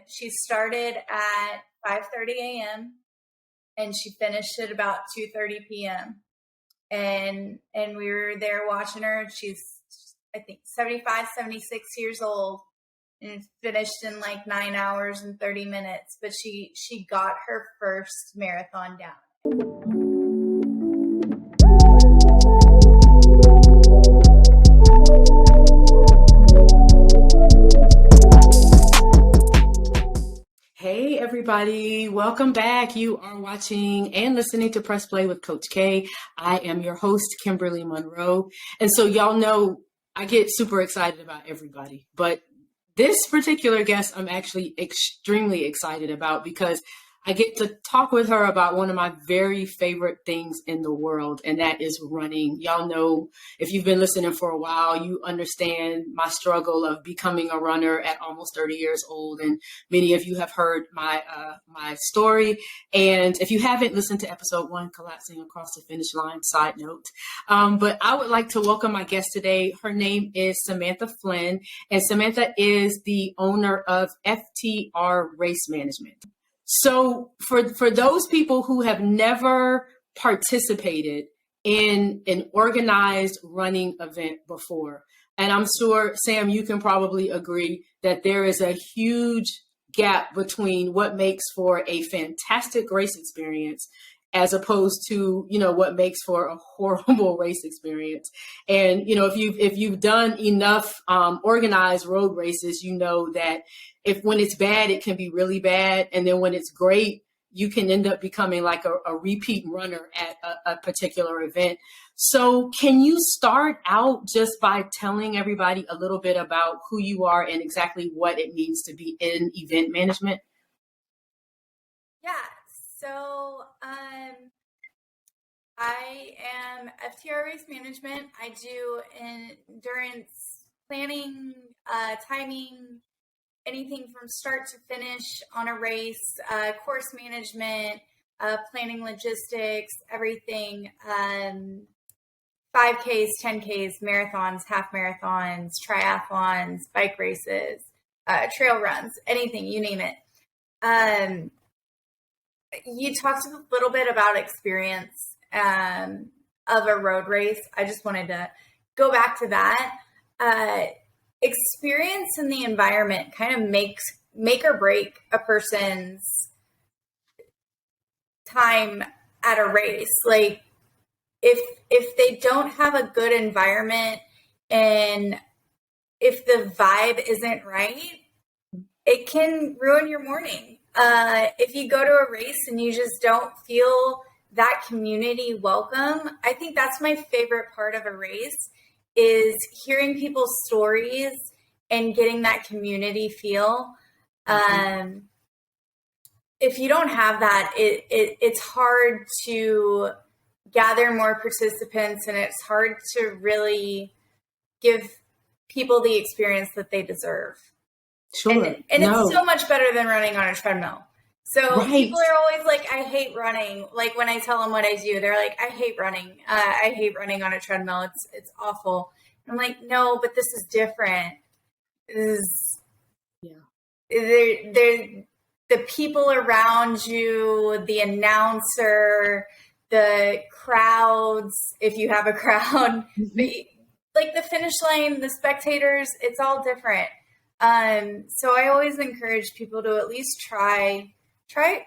she started at 5:30 a.m. and she finished at about 2:30 p.m. And we were there watching her. She's, I think, 75, 76 years old, and finished in like 9 hours and 30 minutes. But she got her first marathon down. Hey everybody, welcome back. You are watching and listening to Press Play with Coach K. I am your host, Kimberly Monroe. And so y'all know I get super excited about everybody, but this particular guest I'm actually extremely excited about because I get to talk with her about one of my very favorite things in the world, and that is running. Y'all know, if you've been listening for a while, you understand my struggle of becoming a runner at almost 30 years old. And many of you have heard my story. And if you haven't listened to episode 1, Collapsing Across the Finish Line, side note. But I would like to welcome my guest today. Her name is Samantha Flynn, and Samantha is the owner of FTR Race Management. So for those people who have never participated in an organized running event before, and I'm sure, Sam, you can probably agree that there is a huge gap between what makes for a fantastic race experience as opposed to, what makes for a horrible race experience. And, if you've done enough organized road races, you know that when it's bad, it can be really bad. And then when it's great, you can end up becoming like a repeat runner at a particular event. So can you start out just by telling everybody a little bit about who you are and exactly what it means to be in event management? Yeah. So I am FTR Race Management. I do endurance planning, timing, anything from start to finish on a race, course management, planning logistics, everything, 5Ks, 10Ks, marathons, half marathons, triathlons, bike races, trail runs, anything, you name it. You talked a little bit about experience of a road race. I just wanted to go back to that. Experience in the environment kind of make or break a person's time at a race. Like if they don't have a good environment and if the vibe isn't right, it can ruin your morning. If you go to a race and you just don't feel that community welcome, I think that's my favorite part of a race, is hearing people's stories and getting that community feel. If you don't have that, it's hard to gather more participants, and it's hard to really give people the experience that they deserve. Sure. And it's so much better than running on a treadmill. So People are always like, I hate running. Like when I tell them what I do, they're like, I hate running. I hate running on a treadmill. It's awful. I'm like, no, but this is different. The people around you, the announcer, the crowds, if you have a crowd, like the finish line, the spectators, it's all different. So I always encourage people to at least try a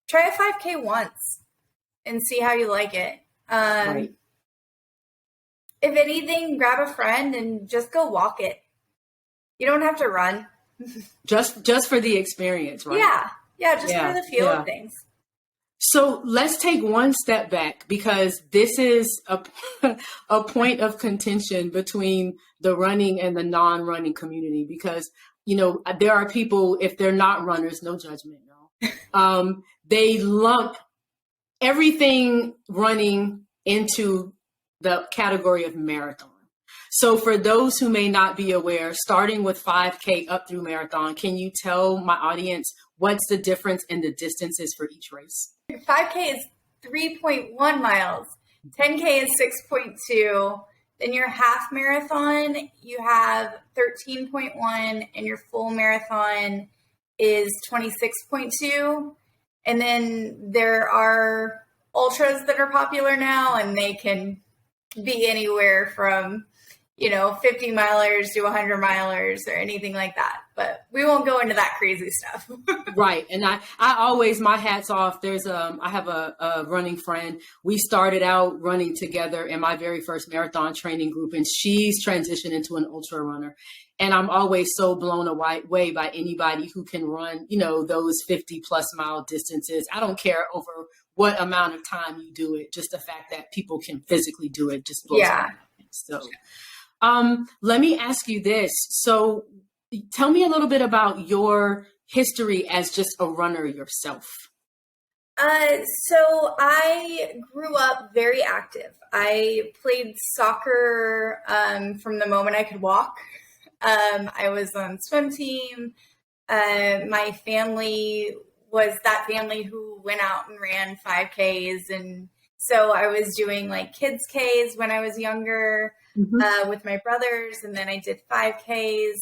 5K once and see how you like it. Right. If anything, grab a friend and just go walk it. You don't have to run. Just for the experience, right? Yeah, just for the feel of things. So let's take one step back, because this is a point of contention between the running and the non-running community, because, there are people, if they're not runners, no judgment, no. They lump everything running into the category of marathon. So for those who may not be aware, starting with 5K up through marathon, can you tell my audience what's the difference in the distances for each race? 5K is 3.1 miles. 10K is 6.2. Then your half marathon, you have 13.1, and your full marathon is 26.2. And then there are ultras that are popular now, and they can be anywhere from, 50 milers to 100 milers or anything like that. But we won't go into that crazy stuff. Right. And I always, my hat's off. I have a running friend. We started out running together in my very first marathon training group, and she's transitioned into an ultra runner. And I'm always so blown away by anybody who can run, those 50 plus mile distances. I don't care over what amount of time you do it. Just the fact that people can physically do it just blows my mind. So, let me ask you this. So tell me a little bit about your history as just a runner yourself. So I grew up very active. I played soccer from the moment I could walk. I was on swim team. My family was that family who went out and ran 5Ks. And so I was doing like kids Ks when I was younger with my brothers. And then I did 5Ks.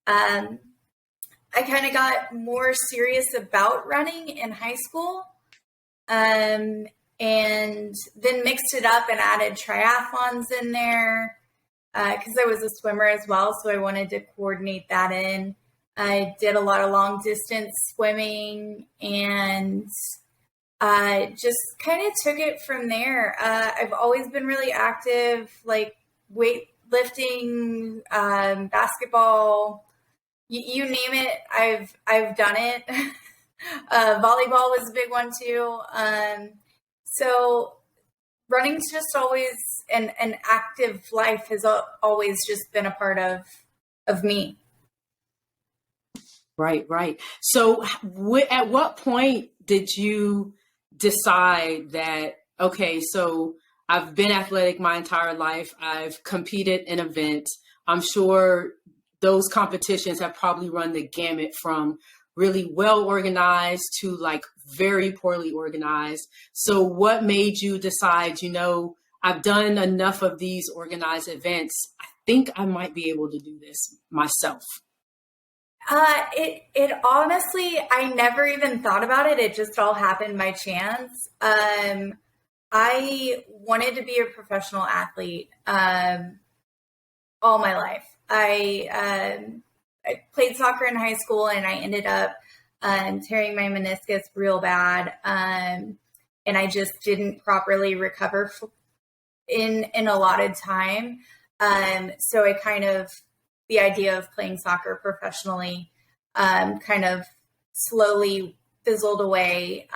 I kind of got more serious about running in high school, and then mixed it up and added triathlons in there because I was a swimmer as well. So I wanted to coordinate that in. I did a lot of long distance swimming and just kind of took it from there. I've always been really active, like weightlifting, basketball. You name it, I've done it. Volleyball was a big one too. So running's just always an active life has always just been a part of me. Right. So at what point did you decide that, okay, so I've been athletic my entire life. I've competed in events. I'm sure those competitions have probably run the gamut from really well organized to like very poorly organized. So what made you decide, I've done enough of these organized events. I think I might be able to do this myself. It honestly, I never even thought about it. It just all happened by chance. I wanted to be a professional athlete all my life. I played soccer in high school, and I ended up tearing my meniscus real bad, and I just didn't properly recover in allotted time. So I the idea of playing soccer professionally kind of slowly fizzled away.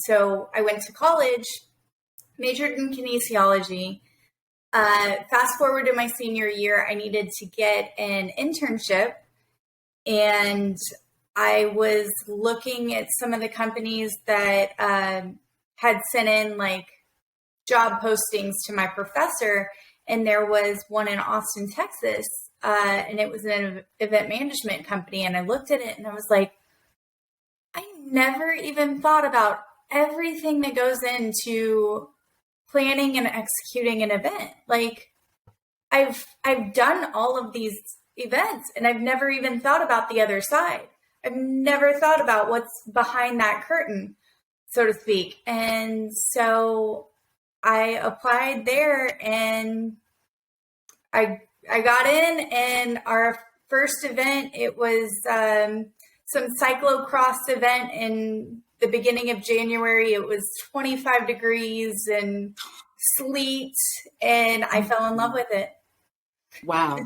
So I went to college, majored in kinesiology. Fast forward to my senior year, I needed to get an internship, and I was looking at some of the companies that had sent in like job postings to my professor, and there was one in Austin, Texas, and it was an event management company, and I looked at it and I was like, I never even thought about everything that goes into planning and executing an event. Like I've done all of these events, and I've never even thought about the other side. I've never thought about what's behind that curtain, so to speak. And so I applied there, and I got in, and our first event, it was some cyclocross event in the beginning of January. It was 25 degrees and sleet, and I fell in love with it. Wow.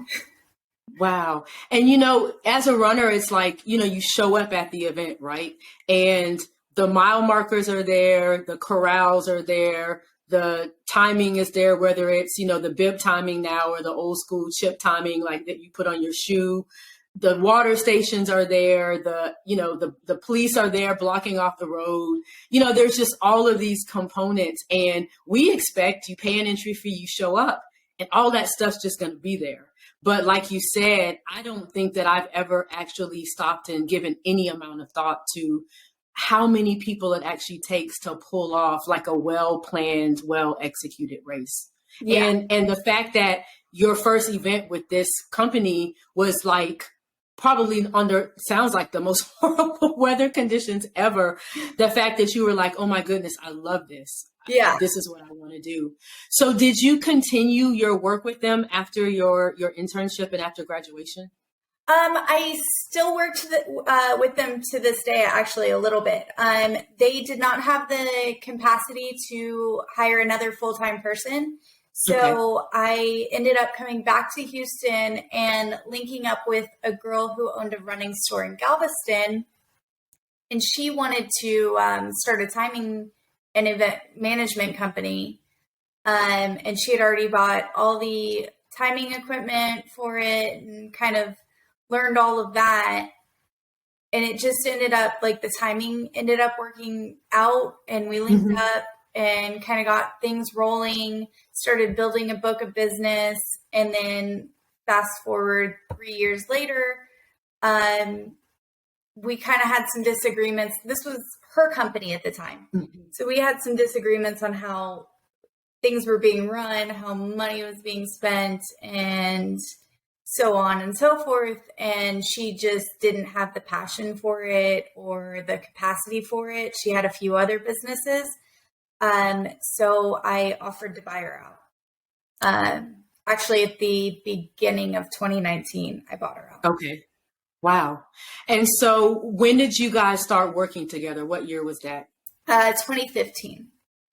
And, as a runner, it's like, you show up at the event, right? And the mile markers are there, the corrals are there, the timing is there, whether it's, the bib timing now or the old school chip timing, like that you put on your shoe. The water stations are there, the police are there blocking off the road. There's just all of these components, and we expect you pay an entry fee, you show up, and all that stuff's just going to be there. But like you said, I don't think that I've ever actually stopped and given any amount of thought to how many people it actually takes to pull off like a well-planned, well-executed race. Yeah. And the fact that your first event with this company was like probably under, sounds like the most horrible weather conditions ever. The fact that you were like, oh my goodness, I love this. Yeah. This is what I want to do. So did you continue your work with them after your internship and after graduation? I still worked with them to this day, actually, a little bit. They did not have the capacity to hire another full-time person. So okay. I ended up coming back to Houston and linking up with a girl who owned a running store in Galveston. And she wanted to start a timing and event management company. And she had already bought all the timing equipment for it and kind of learned all of that. And it just ended up like the timing ended up working out, and we linked up and kind of got things rolling, started building a book of business. And then fast forward 3 years later, we kind of had some disagreements. This was her company at the time. So we had some disagreements on how things were being run, how money was being spent, and so on and so forth. And she just didn't have the passion for it or the capacity for it. She had a few other businesses. So I offered to buy her out. Actually, at the beginning of 2019, I bought her out. Okay. Wow. And so when did you guys start working together? What year was that? 2015.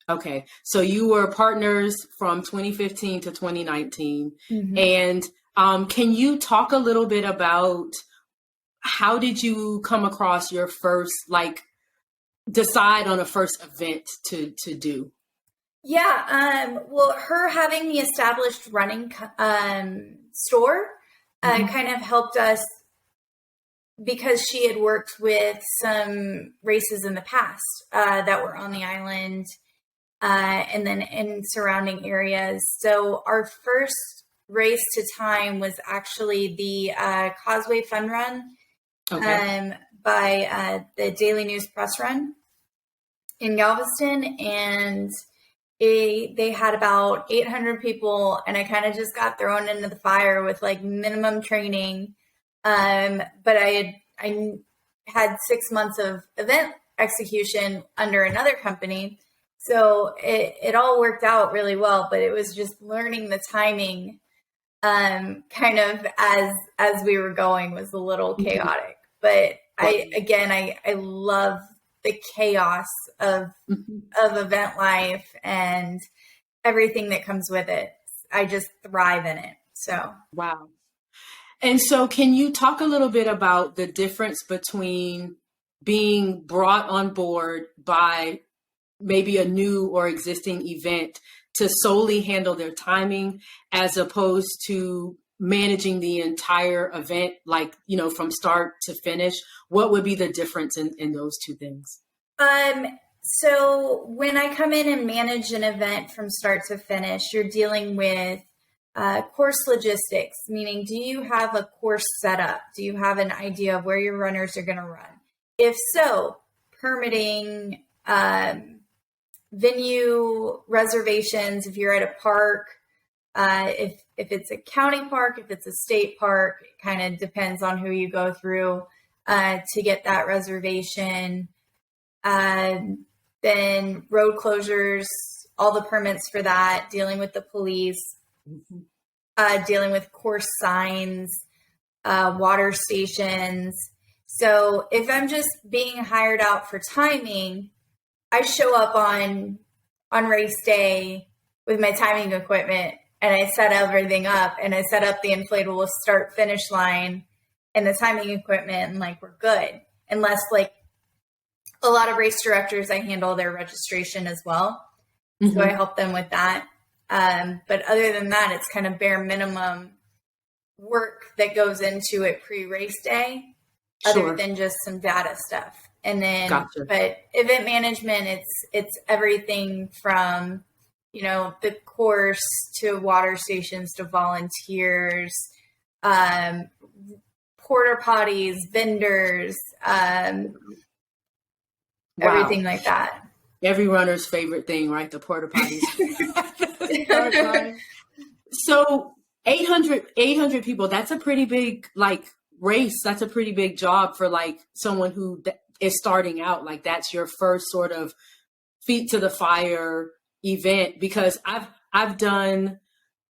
Okay. So you were partners from 2015 to 2019. And can you talk a little bit about how did you come across your first, like, decide on a first event to do? Yeah. Well, her having the established running store kind of helped us, because she had worked with some races in the past that were on the island and then in surrounding areas. So our first race to time was actually the Causeway Fun Run by the Daily News Press Run in Galveston. And they had about 800 people, and I kind of just got thrown into the fire with like minimum training. But I had 6 months of event execution under another company. So it all worked out really well, but it was just learning the timing kind of as we were going was a little chaotic. But I love the chaos of event life and everything that comes with it. I just thrive in it. So wow. And so can you talk a little bit about the difference between being brought on board by maybe a new or existing event to solely handle their timing as opposed to managing the entire event, like, you know, from start to finish? What would be the difference in those two things? So when I come in and manage an event from start to finish, you're dealing with course logistics, meaning, do you have a course set up? Do you have an idea of where your runners are going to run? If so, permitting, venue reservations, if you're at a park, if it's a county park, if it's a state park, it kind of depends on who you go through to get that reservation. Then road closures, all the permits for that, dealing with the police, dealing with course signs, water stations. So if I'm just being hired out for timing, I show up on race day with my timing equipment, and I set everything up, and I set up the inflatable start finish line and the timing equipment, and like, we're good. Unless, like, a lot of race directors, I handle their registration as well. So I help them with that. But other than that, it's kind of bare minimum work that goes into it pre-race day, other than just some data stuff. And then, but event management, it's everything from, you know, the course to water stations to volunteers, porta potties, vendors, everything like that. Every runner's favorite thing, right? The porta potties. So 800 people, that's a pretty big, like, race, that's a pretty big job for like someone who is starting out. Like that's your first sort of feet to the fire event, because I've done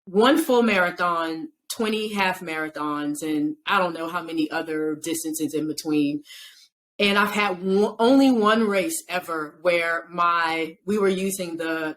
one full marathon, 20 half marathons, and I don't know how many other distances in between. And I've had only one race ever where we were using the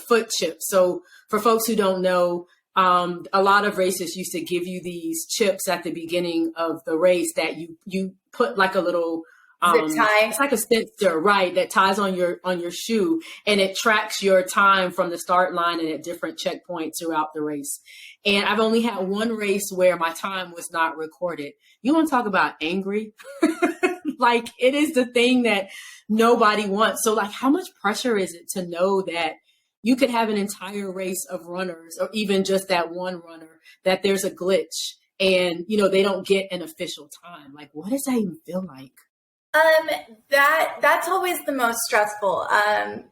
foot chip. So for folks who don't know, a lot of races used to give you these chips at the beginning of the race that you put like a little zip tie. It's like a sensor, right, that ties on your shoe, and it tracks your time from the start line and at different checkpoints throughout the race. And I've only had one race where my time was not recorded. You want to talk about angry? Like, it is the thing that nobody wants. So like, how much pressure is it to know that you could have an entire race of runners, or even just that one runner, that there's a glitch and, you know, they don't get an official time? Like, what does that even feel like? That's always the most stressful. I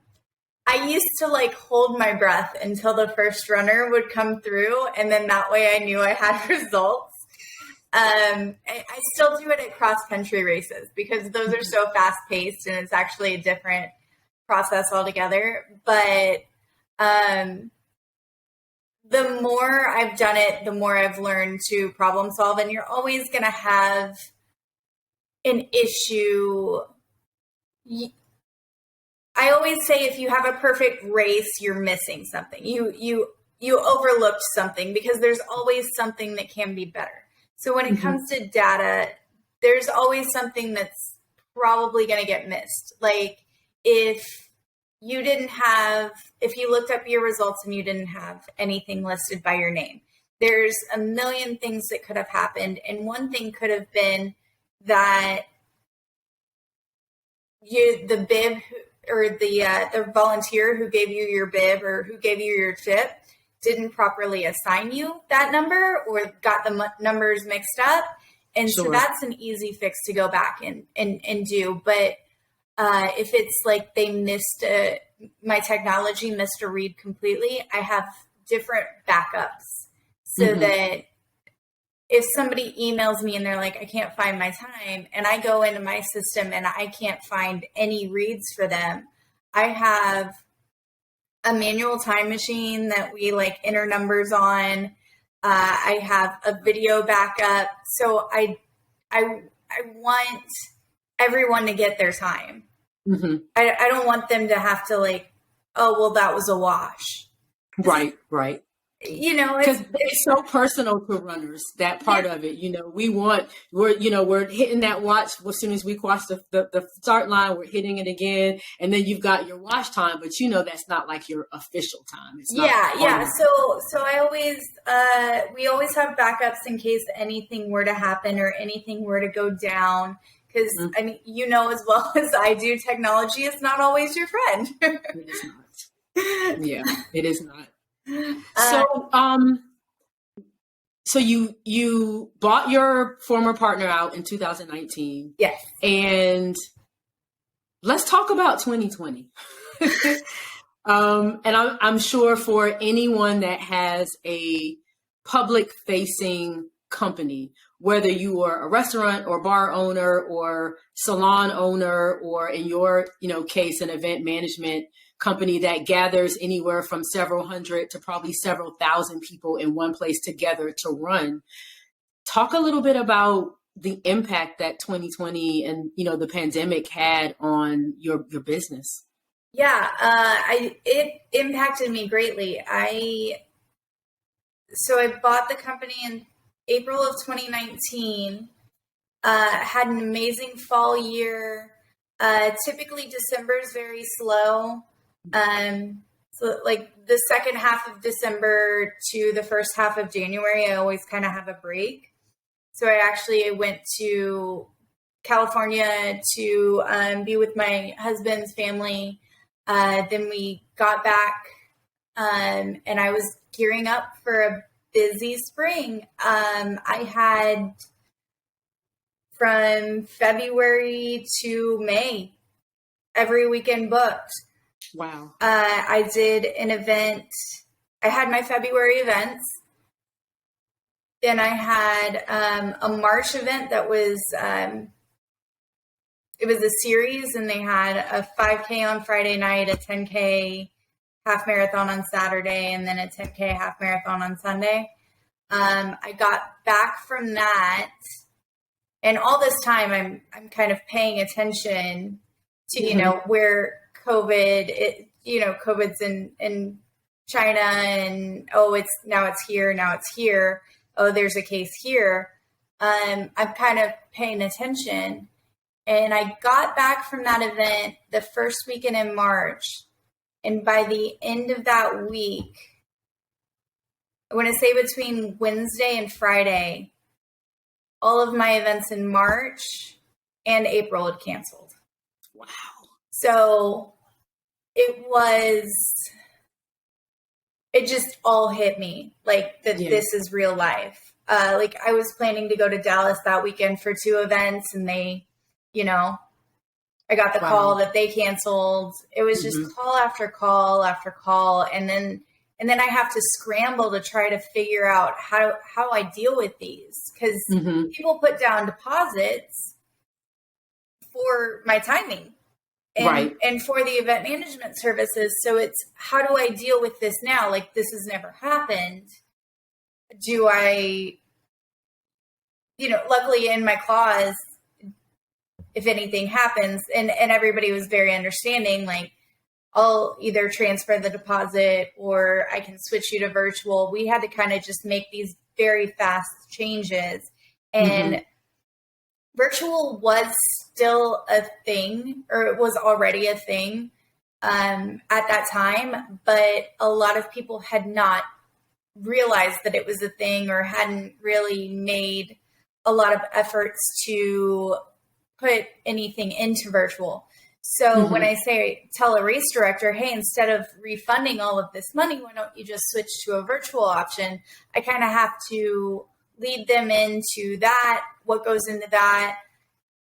used to like hold my breath until the first runner would come through, and then that way I knew I had results. I still do it at cross country races because those are so fast paced, and it's actually a different process altogether. But the more I've done it, the more I've learned to problem solve, and you're always going to have an issue. I always say if you have a perfect race, you're missing something. You overlooked something, because there's always something that can be better. So when it comes to data, there's always something that's probably going to get missed. Like if you looked up your results and you didn't have anything listed by your name, there's a million things that could have happened. And one thing could have been that the bib or the volunteer who gave you your bib or who gave you your chip didn't properly assign you that number, or got the numbers mixed up. And Sure. So that's an easy fix to go back and do. But if it's like my technology missed a read completely, I have different backups so that if somebody emails me and they're like, I can't find my time, and I go into my system and I can't find any reads for them, I have a manual time machine that we like enter numbers on. I have a video backup. So I want everyone to get their time. I don't want them to have to like, oh, well, that was a wash. Right. You know, because it's so personal to runners, that part of it. You know, we're hitting that watch as soon as we cross the start line. We're hitting it again, and then you've got your watch time, but you know that's not like your official time. It's not So I always we always have backups in case anything were to happen or anything were to go down. Because I mean, you know as well as I do, technology is not always your friend. It is not. Yeah, it is not. So you bought your former partner out in 2019. Yes. And let's talk about 2020. And I'm sure for anyone that has a public facing company, whether you are a restaurant or bar owner or salon owner, or in your case, an event management company that gathers anywhere from several hundred to probably several thousand people in one place together to run. Talk a little bit about the impact that 2020 and the pandemic had on your business. Yeah, it impacted me greatly. I bought the company in April of 2019. Had an amazing fall year. Typically December is very slow. So like the second half of December to the first half of January, I always kind of have a break. So I went to California to be with my husband's family. Then we got back, and I was gearing up for a busy spring. I had from February to May, every weekend booked. Wow. I did an event. I had my February events. Then I had a March event that was, it was a series, and they had a 5K on Friday night, a 10K half marathon on Saturday, and then a 10K half marathon on Sunday. I got back from that, and all this time I'm kind of paying attention to, you know, where COVID's in China, and it's here. Oh, there's a case here. I'm kind of paying attention. And I got back from that event the first weekend in March. And by the end of that week, I want to say between Wednesday and Friday, all of my events in March and April had canceled. Wow. So it just all hit me like that. This is real life. Like I was planning to go to Dallas that weekend for 2 events, and they, you know, I got the call that they canceled. It was just call after call after call. And then I have to scramble to try to figure out how I deal with these, because people put down deposits for my timing and for the event management services. So it's, how do I deal with this now? Like, this has never happened. Do I, luckily in my clause, if anything happens, and everybody was very understanding, like, I'll either transfer the deposit or I can switch you to virtual. We had to kind of just make these very fast changes. And virtual was still a thing, or it was already a thing at that time, but a lot of people had not realized that it was a thing, or hadn't really made a lot of efforts to put anything into virtual. So when I tell a race director, hey, instead of refunding all of this money, why don't you just switch to a virtual option? I kind of have to lead them into that, what goes into that,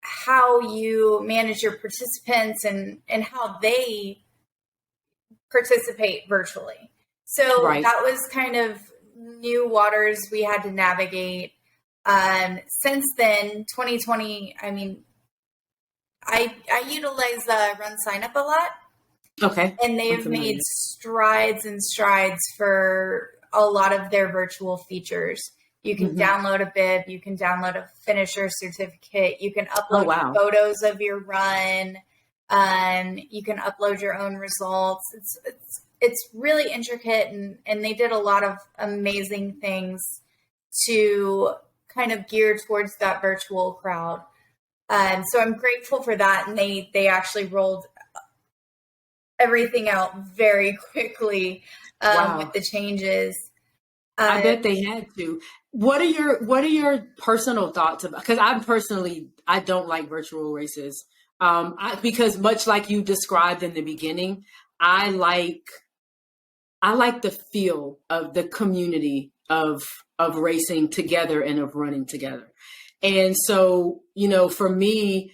how you manage your participants, and how they participate virtually. So that was kind of new waters we had to navigate. Since then, 2020, I mean, I utilize Run Sign Up a lot. Okay. And they've made strides and strides for a lot of their virtual features. You can download a bib, you can download a finisher certificate, you can upload photos of your run, you can upload your own results. It's really intricate, and they did a lot of amazing things to kind of gear towards that virtual crowd. So I'm grateful for that. And they actually rolled everything out very quickly with the changes. I bet they had to. What are your personal thoughts about? Because I don't like virtual races. Because much like you described in the beginning, I like the feel of the community of racing together and of running together. And so, for me,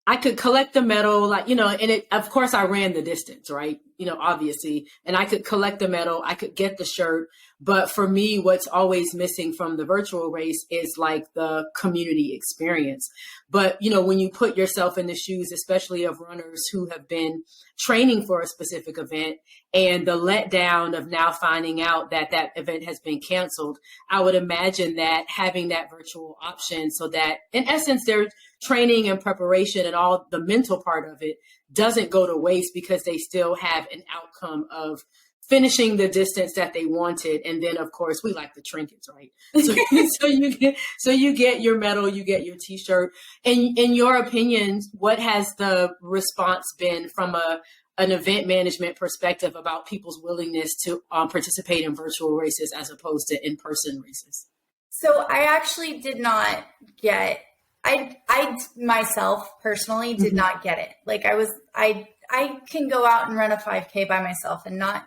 I could collect the medal, and of course I ran the distance, right? Obviously, and I could collect the medal, I could get the shirt. But for me, what's always missing from the virtual race is like the community experience. But, when you put yourself in the shoes, especially of runners who have been training for a specific event, and the letdown of now finding out that that event has been canceled, I would imagine that having that virtual option, so that in essence, their training and preparation and all the mental part of it doesn't go to waste, because they still have an outcome of finishing the distance that they wanted. And then of course we like the trinkets, right? So you get your medal, you get your t-shirt. And in your opinion, what has the response been from an event management perspective about people's willingness to participate in virtual races as opposed to in-person races? So I actually did not get, I myself personally did not get it. Like I can go out and run a 5K by myself and not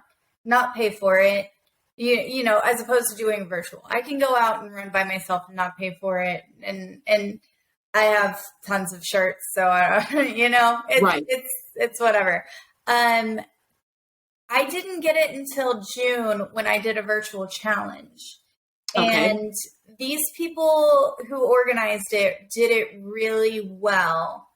pay for it, as opposed to doing virtual. I can go out and run by myself and not pay for it. And I have tons of shirts. So, it's whatever. I didn't get it until June when I did a virtual challenge. Okay. And these people who organized it did it really well.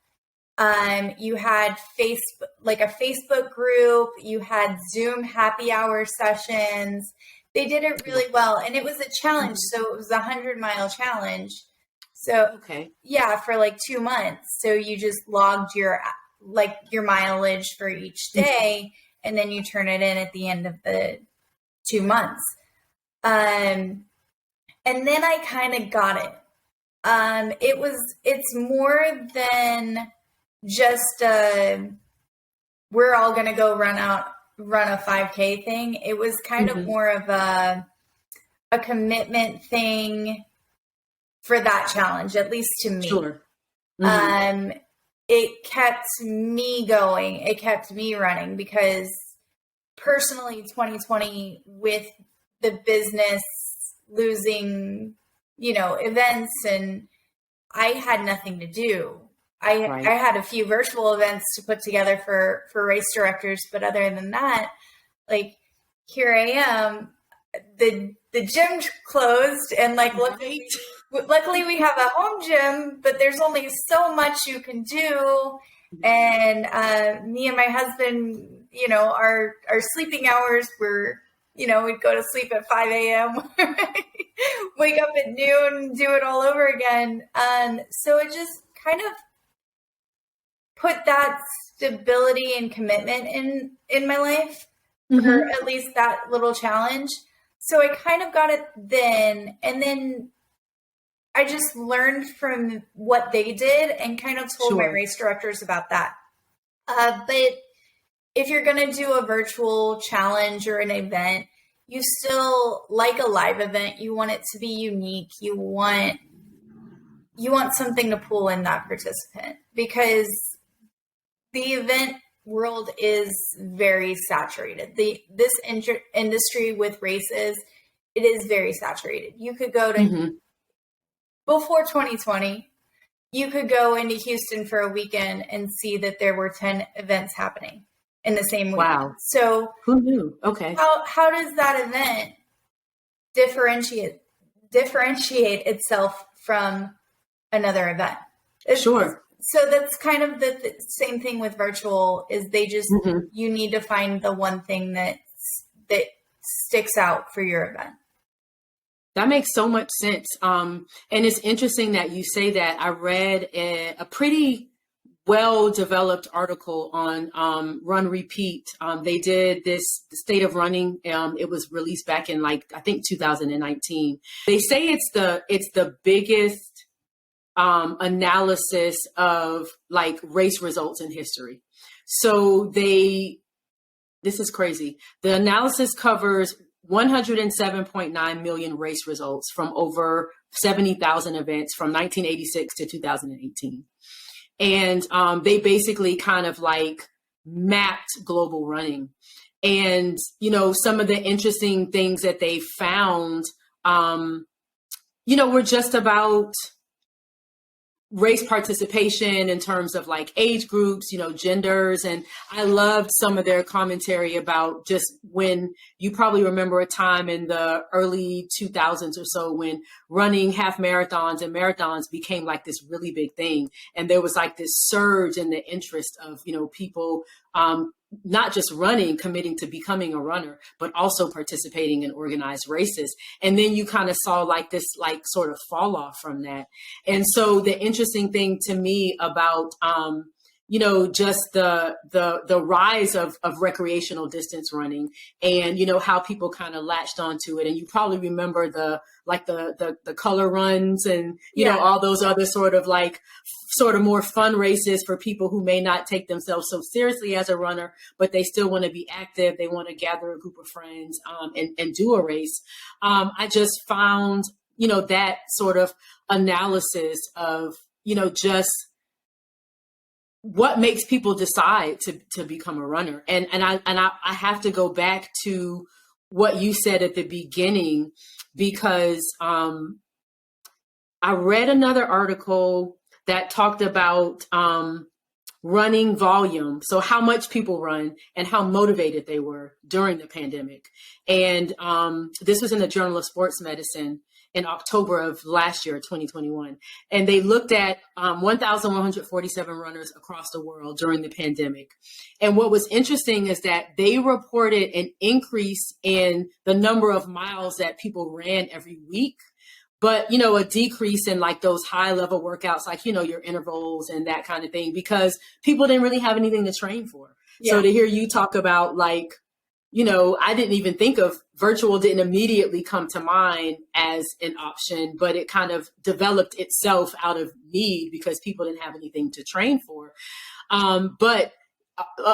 You had Facebook, like a Facebook group, you had Zoom happy hour sessions. They did it really well. And it was a challenge. So it was a 100-mile challenge. So Okay. yeah, for like 2 months. So you just logged your mileage for each day, and then you turn it in at the end of the 2 months. And then I kind of got it. It's more than just we're all going to go run a 5K thing. It was kind of more of a commitment thing for that challenge, at least to me. Sure. It kept me going. It kept me running, because personally 2020, with the business losing, events, and I had nothing to do. I had a few virtual events to put together for race directors, but other than that, like, here I am, the gym closed, and like, luckily we have a home gym, but there's only so much you can do. And me and my husband, our sleeping hours were, we'd go to sleep at 5 a.m., wake up at noon, do it all over again. So it just kind of put that stability and commitment in my life, for at least that little challenge. So I kind of got it then. And then I just learned from what they did and kind of told my race directors about that. But if you're going to do a virtual challenge or an event, you still, like a live event, you want it to be unique. You want something to pull in that participant, because the event world is very saturated. This industry with races, it is very saturated. You could go to before 2020, you could go into Houston for a weekend and see that there were 10 events happening in the same weekend. Wow. So who knew? Okay. How does that event differentiate itself from another event? Sure. So that's kind of the same thing with virtual, is they just, you need to find the one thing that sticks out for your event. That makes so much sense. And it's interesting that you say that. I read a pretty well-developed article on Run Repeat. They did the State of Running. It was released back in, I think 2019. They say it's the biggest analysis of race results in history. So this is crazy. The analysis covers 107.9 million race results from over 70,000 events from 1986 to 2018. And they basically kind of mapped global running. And, some of the interesting things that they found, were just about race participation in terms of age groups, genders. And I loved some of their commentary about just when you probably remember a time in the early 2000s or so when running half marathons and marathons became this really big thing. And there was this surge in the interest of, people, not just running, committing to becoming a runner, but also participating in organized races. And then you kind of saw this sort of fall off from that. And so the interesting thing to me about, just the rise of recreational distance running and, how people kind of latched onto it. And you probably remember the color runs and, all those other sort of more fun races for people who may not take themselves so seriously as a runner, but they still want to be active. They want to gather a group of friends and do a race. I just found, that sort of analysis of, just what makes people decide to become a runner. And I have to go back to what you said at the beginning, because I read another article that talked about running volume. So how much people run and how motivated they were during the pandemic. And this was in the Journal of Sports Medicine in October of last year, 2021. And they looked at 1,147 runners across the world during the pandemic. And what was interesting is that they reported an increase in the number of miles that people ran every week, but, you know, a decrease in like those high level workouts, like, you know, your intervals and that kind of thing, because people didn't really have anything to train for. Yeah. So to hear you talk about like, you know, I didn't even think of virtual, didn't immediately come to mind as an option, but it kind of developed itself out of need because people didn't have anything to train for. But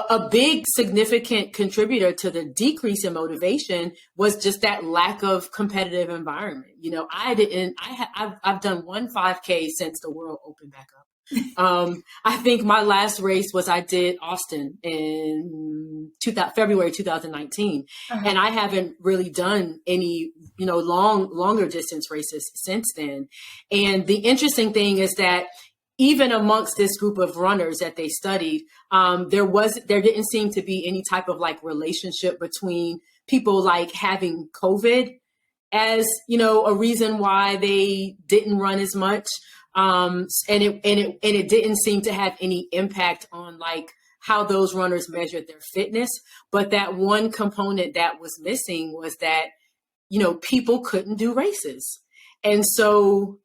a big significant contributor to the decrease in motivation was just that lack of competitive environment. You know, I've done one 5K since the world opened back up. I think my last race was I did Austin in February 2019, and I haven't really done any, you know, longer distance races since then. And the interesting thing is that even amongst this group of runners that they studied, there didn't seem to be any type of like relationship between people like having COVID as, you know, a reason why they didn't run as much. And it didn't seem to have any impact on like how those runners measured their fitness. But that one component that was missing was that, you know, people couldn't do races. And so,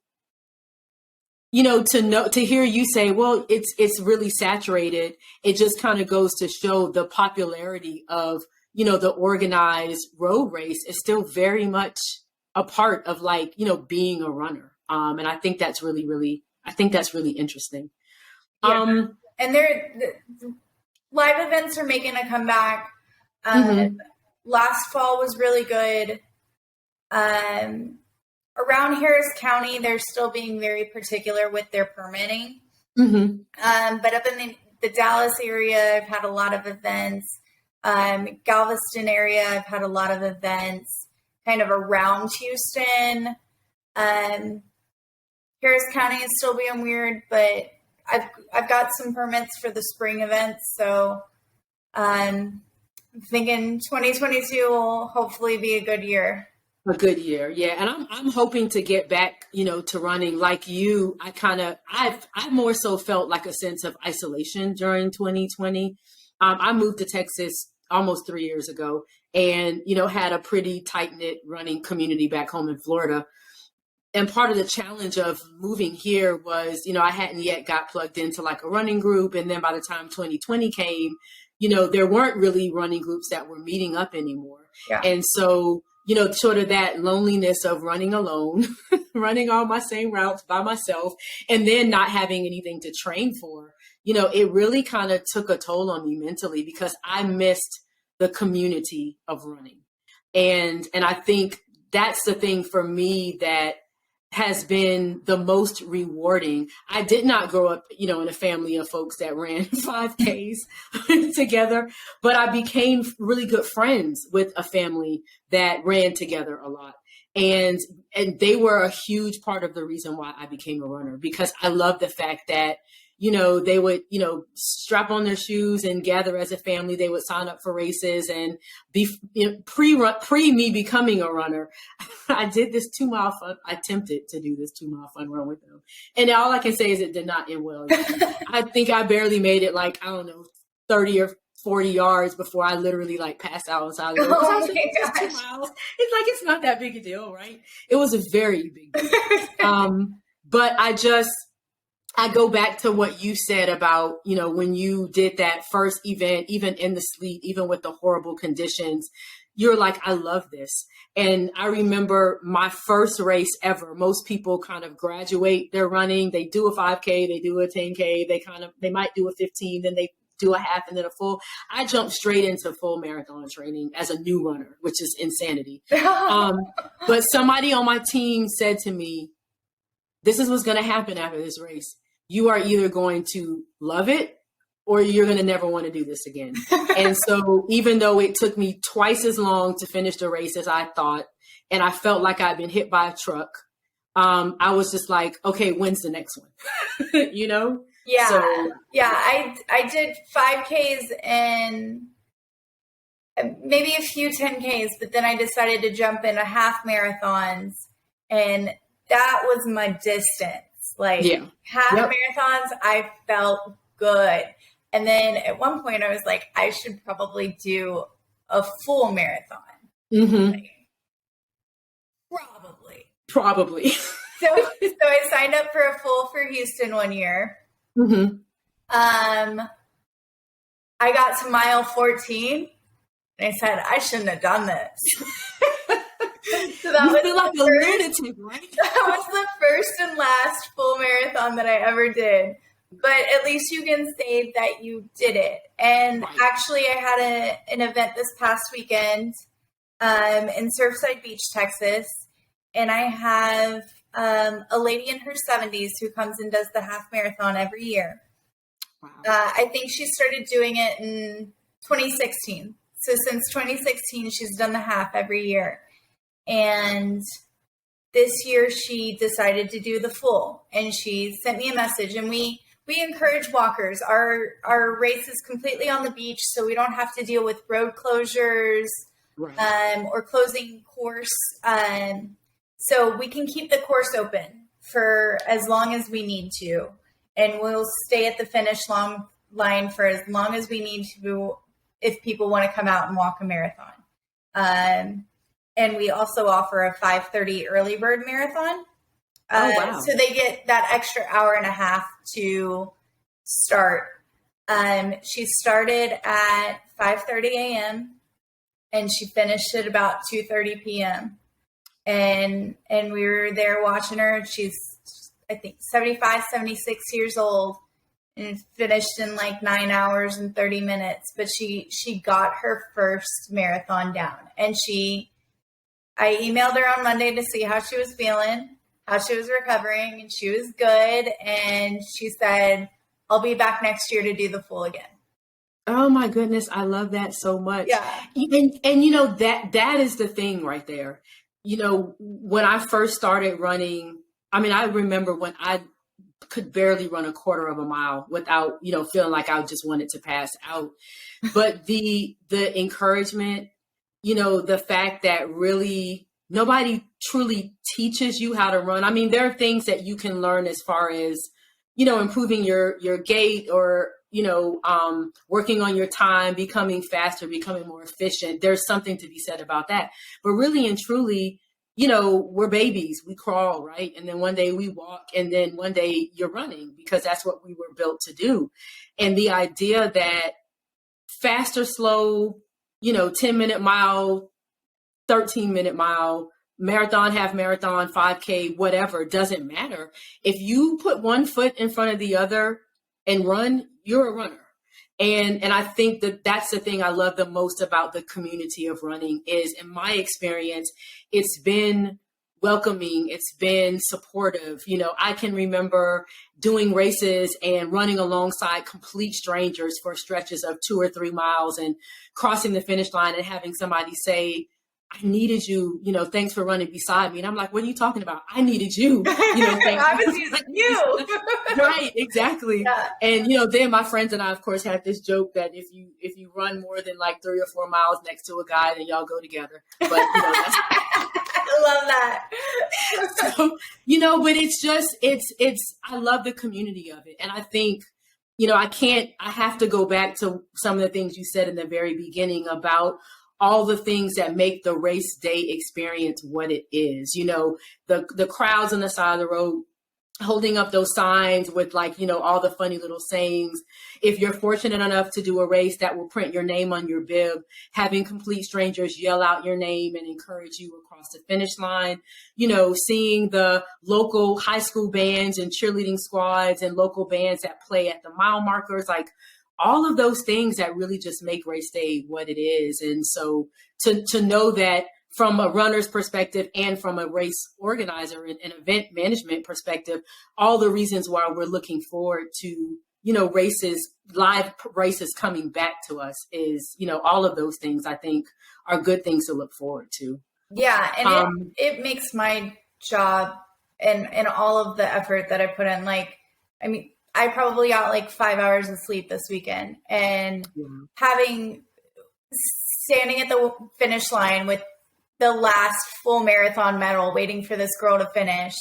you know, to hear you say, well, it's really saturated. It just kind of goes to show the popularity of, you know, the organized road race is still very much a part of like, you know, being a runner. And I think that's really interesting. Yeah. And the live events are making a comeback. Last fall was really good. Around Harris County, they're still being very particular with their permitting. But up in the Dallas area, I've had a lot of events. Galveston area, I've had a lot of events kind of around Houston. Harris County is still being weird, but I've got some permits for the spring events. So I'm thinking 2022 will hopefully be a good year. A good year. Yeah. And I'm hoping to get back, you know, to running like you. I more so felt like a sense of isolation during 2020. I moved to Texas almost 3 years ago and, you know, had a pretty tight knit running community back home in Florida. And part of the challenge of moving here was, you know, I hadn't yet got plugged into like a running group. And then by the time 2020 came, you know, there weren't really running groups that were meeting up anymore. Yeah. And so, you know, sort of that loneliness of running alone, running all my same routes by myself, and then not having anything to train for, you know, it really kind of took a toll on me mentally because I missed the community of running. And I think that's the thing for me that has been the most rewarding. I did not grow up, you know, in a family of folks that ran 5Ks together, but I became really good friends with a family that ran together a lot. And they were a huge part of the reason why I became a runner, because I love the fact that, you know, they would, you know, strap on their shoes and gather as a family. They would sign up for races and be, you know, pre me becoming a runner. I did this 2 mile fun. I attempted to do this 2 mile fun run with them. And all I can say is it did not end well. I think I barely made it like, I don't know, 30 or 40 yards before I literally like passed out inside the road. Oh my gosh. 2 miles. It's like, it's not that big a deal, right? It was a very big deal. But I go back to what you said about, you know, when you did that first event, even in the sleet, even with the horrible conditions, you're like, I love this. And I remember my first race ever. Most people kind of graduate their running. They do a 5K, they do a 10K, they might do a 15, then they do a half and then a full. I jumped straight into full marathon training as a new runner, which is insanity. But somebody on my team said to me, this is what's going to happen after this race. You are either going to love it or you're going to never want to do this again. And so even though it took me twice as long to finish the race as I thought, and I felt like I'd been hit by a truck, I was just like, okay, when's the next one? You know? Yeah. So, yeah. I did 5Ks and maybe a few 10Ks, but then I decided to jump into half marathons, and that was my distance. Like half marathons, I felt good. And then at one point I was like, I should probably do a full marathon. Mm-hmm. Like, Probably. So I signed up for a full for Houston one year. Mm-hmm. I got to mile 14 and I said, I shouldn't have done this. So that was like a lunatic, right? That was the first and last full marathon that I ever did. But at least you can say that you did it. And actually, I had an event this past weekend in Surfside Beach, Texas. And I have a lady in her 70s who comes and does the half marathon every year. Wow. I think she started doing it in 2016. So since 2016, she's done the half every year. And this year she decided to do the full, and she sent me a message, and we encourage walkers. Our race is completely on the beach, so we don't have to deal with road closures or closing course. So we can keep the course open for as long as we need to, and we'll stay at the finish line for as long as we need to if people want to come out and walk a marathon. And we also offer a 5:30 early bird marathon. So they get that extra hour and a half to start. She started at 5:30 a.m. and she finished at about 2:30 p.m. And we were there watching her. She's, I think, 75, 76 years old, and finished in like 9 hours and 30 minutes. But she got her first marathon down, and I emailed her on Monday to see how she was feeling, how she was recovering, and she was good. And she said, I'll be back next year to do the full again. Oh my goodness. I love that so much. Yeah. And you know, that is the thing right there. You know, when I first started running, I mean, I remember when I could barely run a quarter of a mile without, you know, feeling like I just wanted to pass out. But the encouragement, you know, the fact that really nobody truly teaches you how to run. I mean, there are things that you can learn as far as, you know, improving your gait or, you know, working on your time, becoming faster, becoming more efficient. There's something to be said about that. But really and truly, you know, we're babies. We crawl, right? And then one day we walk, and then one day you're running, because that's what we were built to do. And the idea that fast or slow, you know, 10-minute mile, 13-minute mile, marathon, half marathon, 5K, whatever, doesn't matter. If you put one foot in front of the other and run, you're a runner. And I think that that's the thing I love the most about the community of running is, in my experience, it's been welcoming. It's been supportive. You know, I can remember doing races and running alongside complete strangers for stretches of 2 or 3 miles and crossing the finish line and having somebody say, I needed you, you know, thanks for running beside me. And I'm like, what are you talking about? I needed you. You know, I was using you. Right, exactly. Yeah. And, you know, then my friends and I, of course, have this joke that if you run more than like 3 or 4 miles next to a guy, then y'all go together. But, you know, that's I love that. So, you know, but it's just, I love the community of it. And I think, you know, I have to go back to some of the things you said in the very beginning about all the things that make the race day experience what it is. You know, the crowds on the side of the road holding up those signs with, like, you know, all the funny little sayings. If you're fortunate enough to do a race that will print your name on your bib, having complete strangers yell out your name and encourage you across the finish line, you know, seeing the local high school bands and cheerleading squads and local bands that play at the mile markers, like all of those things that really just make race day what it is. And so to know that from a runner's perspective and from a race organizer and event management perspective, all the reasons why we're looking forward to, you know, live races coming back to us is, you know, all of those things I think are good things to look forward to. Yeah. And it makes my job and all of the effort that I put in, like, I mean, I probably got like 5 hours of sleep this weekend, and standing at the finish line with the last full marathon medal, waiting for this girl to finish,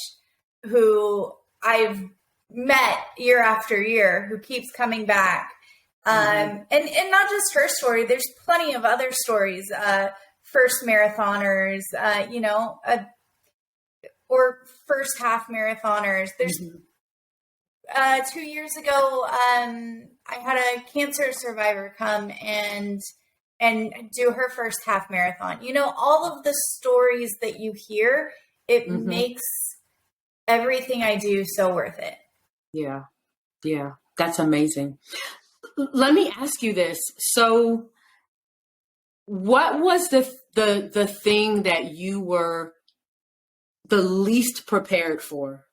who I've met year after year, who keeps coming back. And not just her story, there's plenty of other stories, first marathoners, or first half marathoners. There's 2 years ago, I had a cancer survivor come and do her first half marathon. All of the stories that you hear, it makes everything I do so worth it. Yeah. Yeah. That's amazing. Let me ask you this. So what was the thing that you were the least prepared for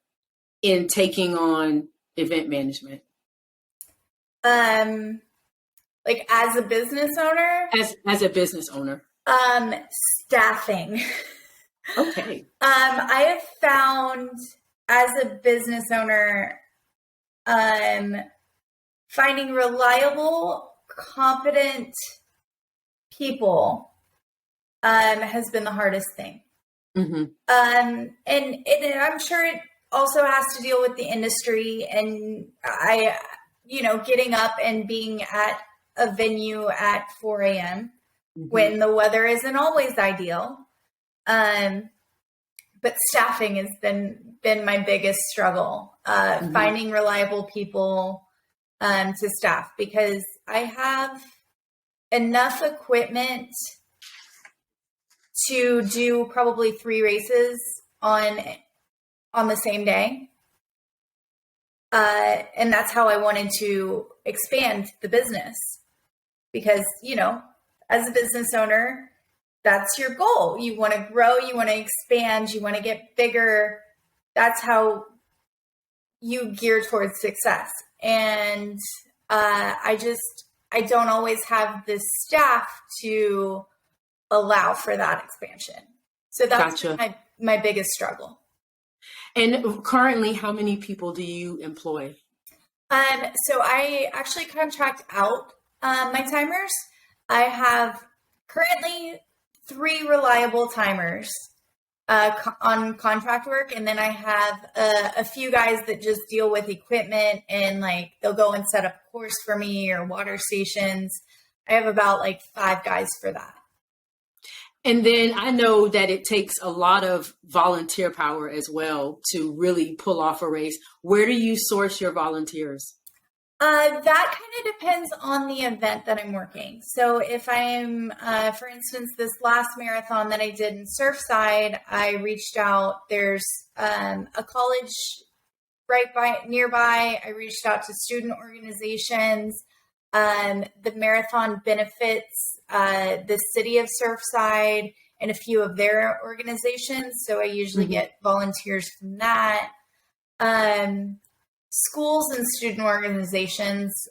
in taking on event management? Like as a business owner? As a business owner. Staffing. Okay. I have found as a business owner, finding reliable, competent people has been the hardest thing. And I'm sure it also has to deal with the industry, and getting up and being at a venue at 4 a.m. when the weather isn't always ideal. But staffing has been my biggest struggle, finding reliable people to staff, because I have enough equipment to do probably 3 races on the same day. And that's how I wanted to expand the business, because, as a business owner, that's your goal. You want to grow, you want to expand, you want to get bigger. That's how you gear towards success. And I don't always have the staff to allow for that expansion. So that's my biggest struggle. And currently, how many people do you employ? So I actually contract out my timers. I have currently 3 reliable timers on contract work. And then I have a few guys that just deal with equipment, and like they'll go and set up a course for me or water stations. I have about like 5 guys for that. And then I know that it takes a lot of volunteer power as well to really pull off a race. Where do you source your volunteers? That kind of depends on the event that I'm working. So if I'm, for instance, this last marathon that I did in Surfside, I reached out. There's a college nearby. I reached out to student organizations. The marathon benefits the city of Surfside and a few of their organizations. So I usually get volunteers from that. Schools and student organizations,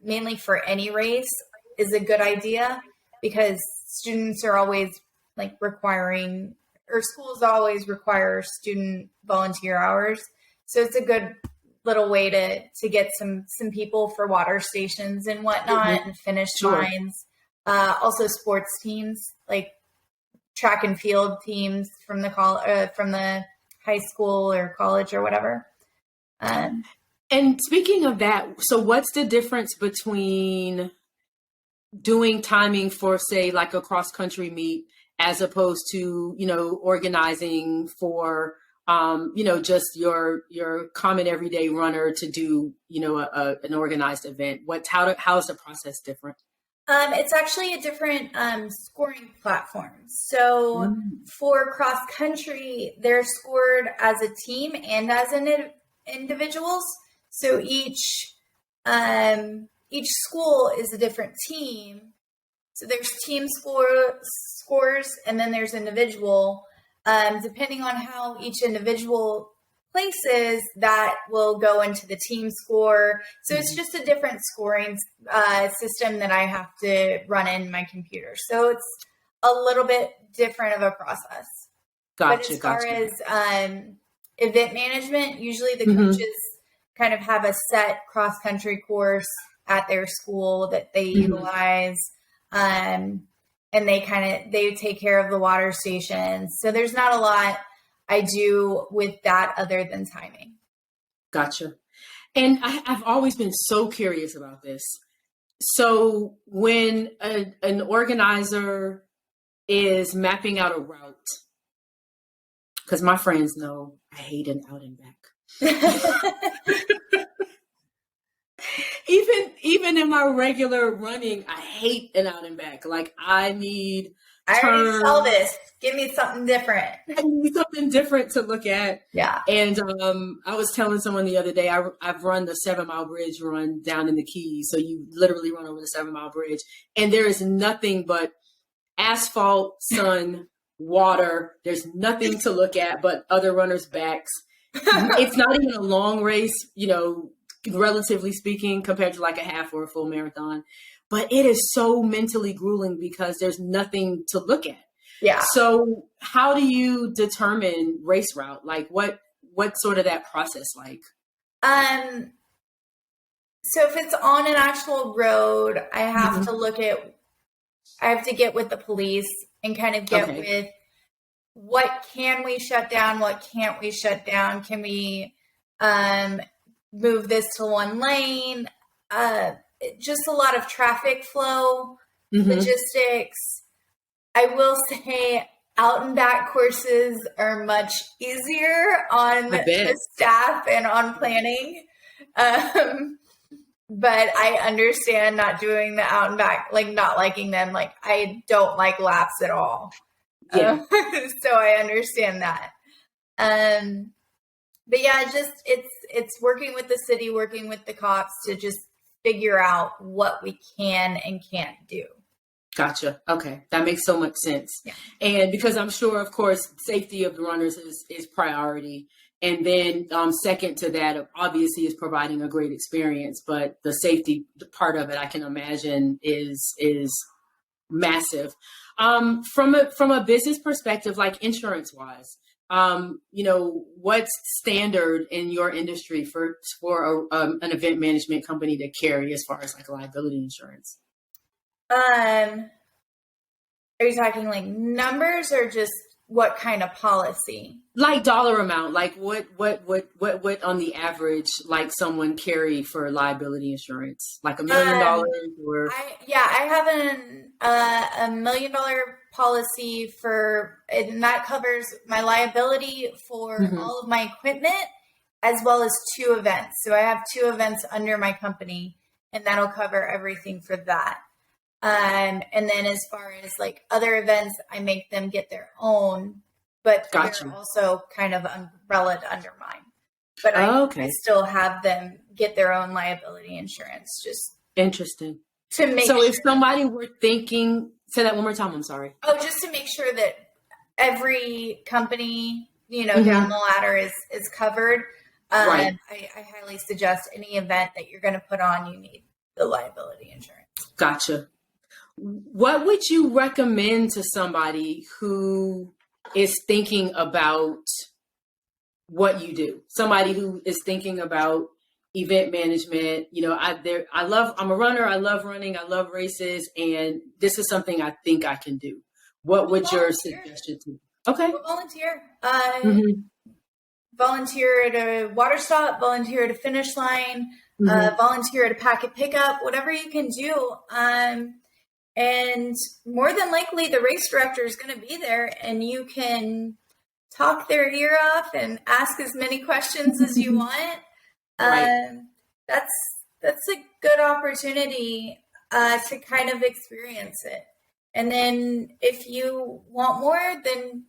mainly for any race, is a good idea, because students are always like requiring, or schools always require student volunteer hours. So it's a good little way to get some people for water stations and whatnot, and finish lines. Also sports teams, like track and field teams from the high school or college or whatever. And speaking of that, so what's the difference between doing timing for, say, like a cross country meet, as opposed to, organizing for, just your common everyday runner to do, an organized event? How is the process different? It's actually a different scoring platform. So for cross country, they're scored as a team and as individuals. So each school is a different team. So there's team scores, and then there's individual. Depending on how each individual places, that will go into the team score. So it's just a different scoring system that I have to run in my computer. So it's a little bit different of a process. But as far as event management, usually the coaches kind of have a set cross country course at their school that they utilize. And they take care of the water stations. So there's not a lot I do with that other than timing. Gotcha. And I've always been so curious about this. So when an organizer is mapping out a route, because my friends know I hate an out and back. Even in my regular running, I hate an out and back. Like I already saw this. Give me something different. I need something different to look at. Yeah. And I was telling someone the other day, I've run the 7 Mile Bridge run down in the Keys. So you literally run over the 7 Mile Bridge, and there is nothing but asphalt, sun, water. There's nothing to look at but other runners' backs. It's not even a long race, relatively speaking, compared to like a half or a full marathon. But it is so mentally grueling because there's nothing to look at. Yeah. So how do you determine race route? Like what's sort of that process like? So if it's on an actual road, I have to get with the police and kind of get with what can we shut down? What can't we shut down? Can we move this to one lane? Just a lot of traffic flow, logistics. I will say out and back courses are much easier on the staff and on planning. But I understand not doing the out and back, like not liking them. Like I don't like laps at all. Yeah. So I understand that. But yeah, it's working with the city, working with the cops to just figure out what we can and can't do. Gotcha. Okay. That makes so much sense. Yeah. And because I'm sure, of course, safety of the runners is priority. And then second to that, obviously, is providing a great experience. But the safety part of it, I can imagine, is massive. From a business perspective, like insurance wise, what's standard in your industry for an event management company to carry as far as like liability insurance? Are you talking like numbers or just what kind of policy? Like dollar amount, like what on the average, like someone carry for liability insurance, like $1 million or? I have $1 million policy and that covers my liability for all of my equipment as well as 2 events. So I have 2 events under my company and that'll cover everything for that. And then as far as like other events, I make them get their own, but they're also kind of umbrellaed under mine. But I still have them get their own liability insurance. Just interesting. To make so if somebody were thinking, say that one more time, I'm sorry. Oh, just to make sure that every company, down the ladder is covered. Right. I highly suggest any event that you're going to put on, you need the liability insurance. Gotcha. What would you recommend to somebody who is thinking about what you do? Somebody who is thinking about event management. I'm a runner. I love running. I love races. And this is something I think I can do. What would your suggestion be? Okay. Volunteer. Volunteer at a water stop, volunteer at a finish line, volunteer at a packet pickup, whatever you can do. And more than likely, the race director is going to be there and you can talk their ear off and ask as many questions as you want. Right. That's a good opportunity to kind of experience it. And then if you want more, then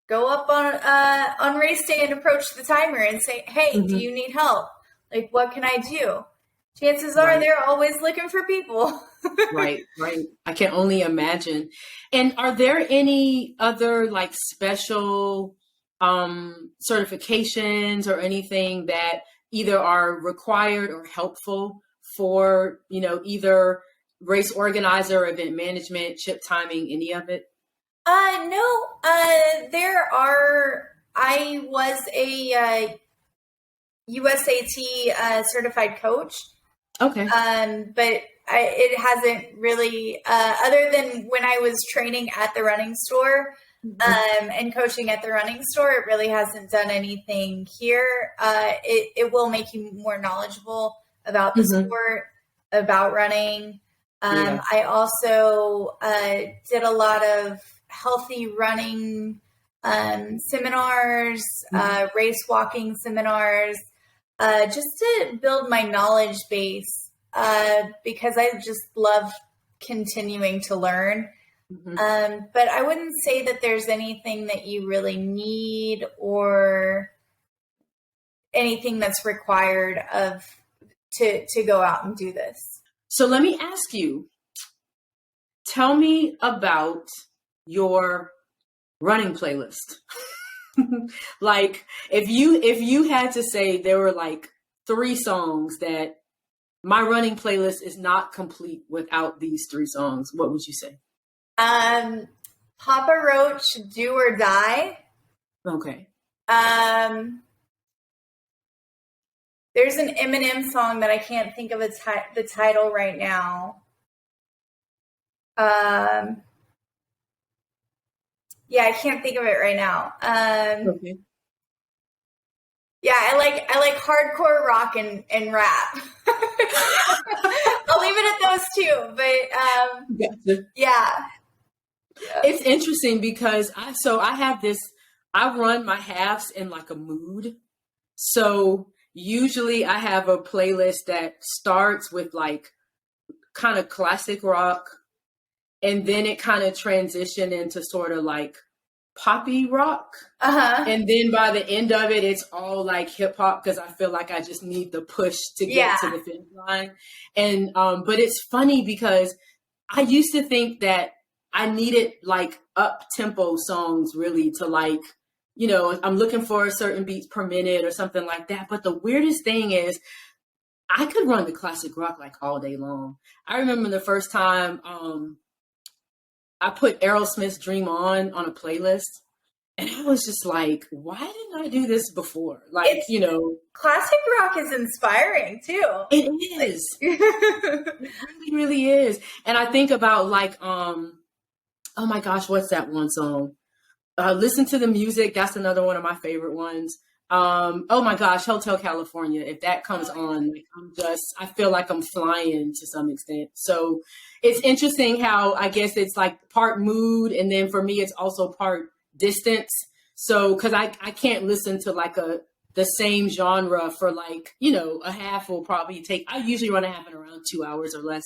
go up on race day and approach the timer and say, hey, do you need help? Like, what can I do? Chances are they're always looking for people. Right. I can only imagine. And are there any other like special certifications or anything that either are required or helpful for, either race organizer, or event management, chip timing, any of it? No, there are. I was USAT certified coach. Okay. But it hasn't really, other than when I was training at the running store and coaching at the running store, it really hasn't done anything here. It will make you more knowledgeable about the sport, about running. I also did a lot of healthy running seminars, race walking seminars, just to build my knowledge base, because I just love continuing to learn. But I wouldn't say that there's anything that you really need or anything that's required to go out and do this. So let me ask you, tell me about your running playlist. Like if you had to say there were like 3 songs that my running playlist is not complete without these 3 songs, what would you say? Papa Roach, Do or Die. Okay. There's an Eminem song that I can't think of the title right now. Yeah, I can't think of it right now. Okay. Yeah, I like hardcore rock and rap. I'll leave it at those 2. But Gotcha. yeah. It's interesting because I run my halves in like a mood. So usually I have a playlist that starts with like kind of classic rock, and then it kind of transitioned into sort of like poppy rock. And then by the end of it, it's all like hip hop, because I feel like I just need the push to get to the finish line. And but it's funny because I used to think that I needed like up tempo songs really to like, you know, I'm looking for a certain beats per minute or something like that. But the weirdest thing is I could run the classic rock like all day long. I remember the first time I put Aerosmith's Dream On a playlist, and I was just like, why didn't I do this before? Like, you know, classic rock is inspiring too. It is. It really, really is. And I think about like, oh my gosh, what's that one song? Listen to the Music. That's another one of my favorite ones. Oh my gosh, Hotel California. If that comes on, like, I feel like I'm flying to some extent. So it's interesting how I guess it's like part mood. And then for me, it's also part distance. So, cause I can't listen to like the same genre for like, you know, a half will probably take, I usually run a half in around 2 hours or less.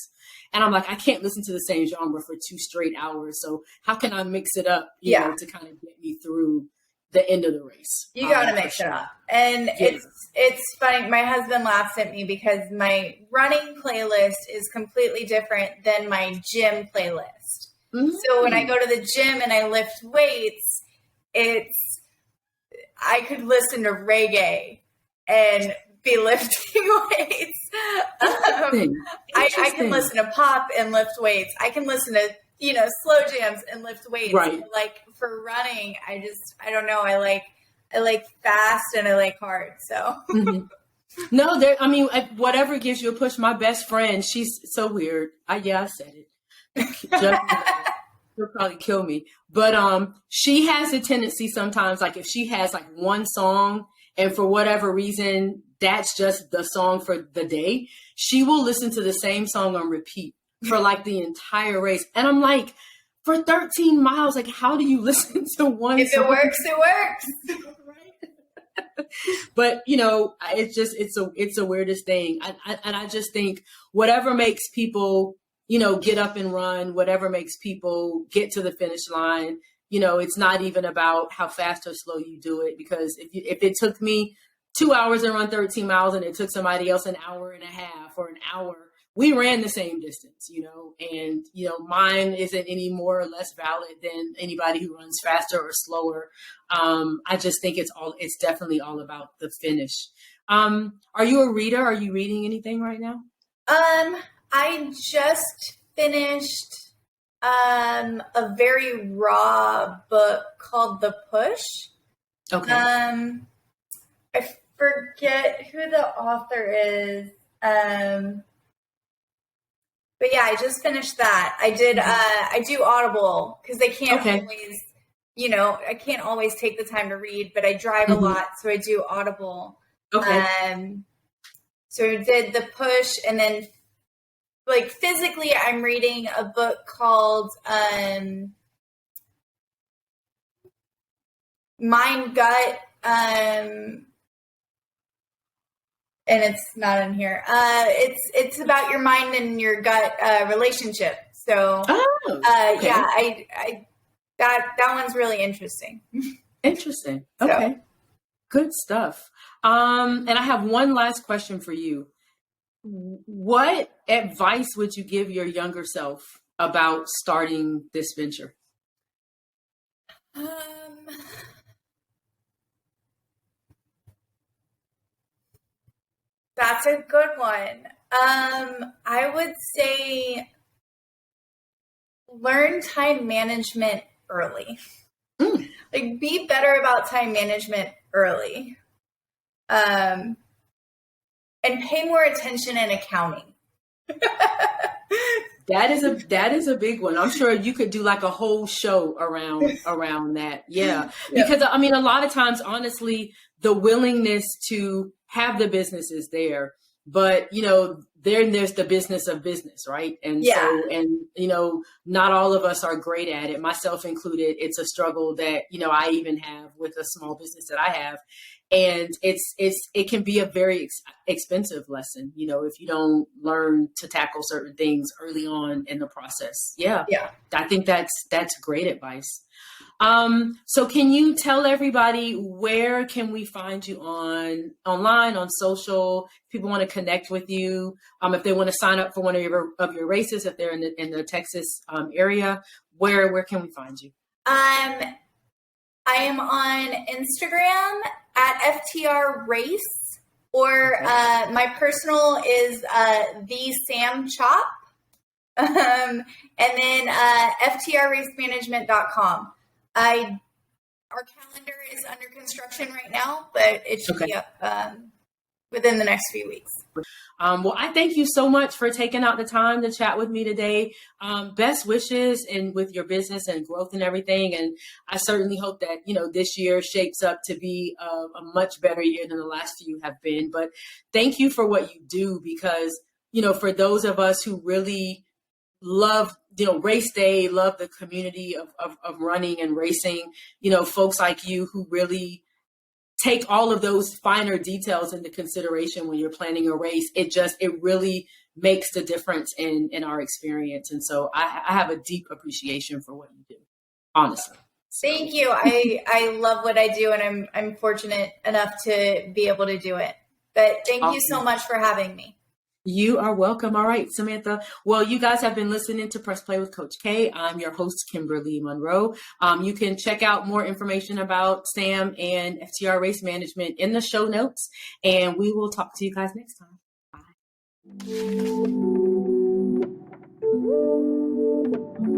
And I'm like, I can't listen to the same genre for 2 straight hours. So how can I mix it up, you know, to kind of get me through the end of the race? You got to mix it up. And it's funny. My husband laughs at me because my running playlist is completely different than my gym playlist. So when I go to the gym and I lift weights, I could listen to reggae and be lifting weights. I can listen to pop and lift weights. I can listen to, you know, slow jams and lift weights. Right. Like for running, I don't know. I like fast and I like hard. So no, I mean, whatever gives you a push. My best friend, she's so weird. I said it. She'll probably kill me. But she has a tendency sometimes, like if she has like one song and for whatever reason, that's just the song for the day, she will listen to the same song on repeat for like the entire race. And I'm like, for 13 miles, like how do you listen to one if song? It works, it works. But you know, it's the weirdest thing. And I just think whatever makes people, you know, get up and run, whatever makes people get to the finish line, you know, it's not even about how fast or slow you do it. Because if it took me 2 hours to run 13 miles and it took somebody else an hour and a half or an hour, we ran the same distance, you know, and, you know, mine isn't any more or less valid than anybody who runs faster or slower. I just think it's definitely all about the finish. Are you a reader? Are you reading anything right now? I just finished a very raw book called The Push. Okay. forget who the author is. But yeah, I just finished that. I did, I do Audible because they can't always, I can't always take the time to read, but I drive a lot. So I do Audible. Okay. So I did the push, and then like physically I'm reading a book called, Mind Gut, and it's not in here. It's about your mind and your gut relationship. So, yeah, I that one's really interesting. Interesting. Okay, good stuff. And I have one last question for you. What advice would you give your younger self about starting this venture? That's a good one. I would say learn time management early. Like, be better about time management early. And pay more attention in accounting. That is a big one. I'm sure you could do like a whole show around that. Yeah. Because I mean, a lot of times, honestly, the willingness to have the business is there, but there's the business of business, right? And not all of us are great at it, myself included. It's a struggle that, I even have with a small business that I have. And it can be a very expensive lesson, if you don't learn to tackle certain things early on in the process. Yeah. I think that's great advice. So can you tell everybody, where can we find you online, on social? If people want to connect with you, if they want to sign up for one of your races, if they're in the Texas area, where can we find you? I am on Instagram at FTR Race, or my personal is the Sam Chop, and then FTRRaceManagement.com. Our calendar is under construction right now, but it should be up within the next few weeks. Well, I thank you so much for taking out the time to chat with me today. Best wishes with your business and growth and everything. And I certainly hope that, this year shapes up to be a much better year than the last few have been. But thank you for what you do, because, for those of us who really love, race day, love the community of running and racing, folks like you who really take all of those finer details into consideration when you're planning a race. It really makes the difference in our experience. And so I have a deep appreciation for what you do, honestly. Thank you. I love what I do, and I'm fortunate enough to be able to do it. But thank you so much for having me. You are welcome. All right, Samantha. Well, you guys have been listening to Press Play with Coach K. I'm your host, Kimberly Monroe. You can check out more information about Sam and FTR Race Management in the show notes, and we will talk to you guys next time. Bye.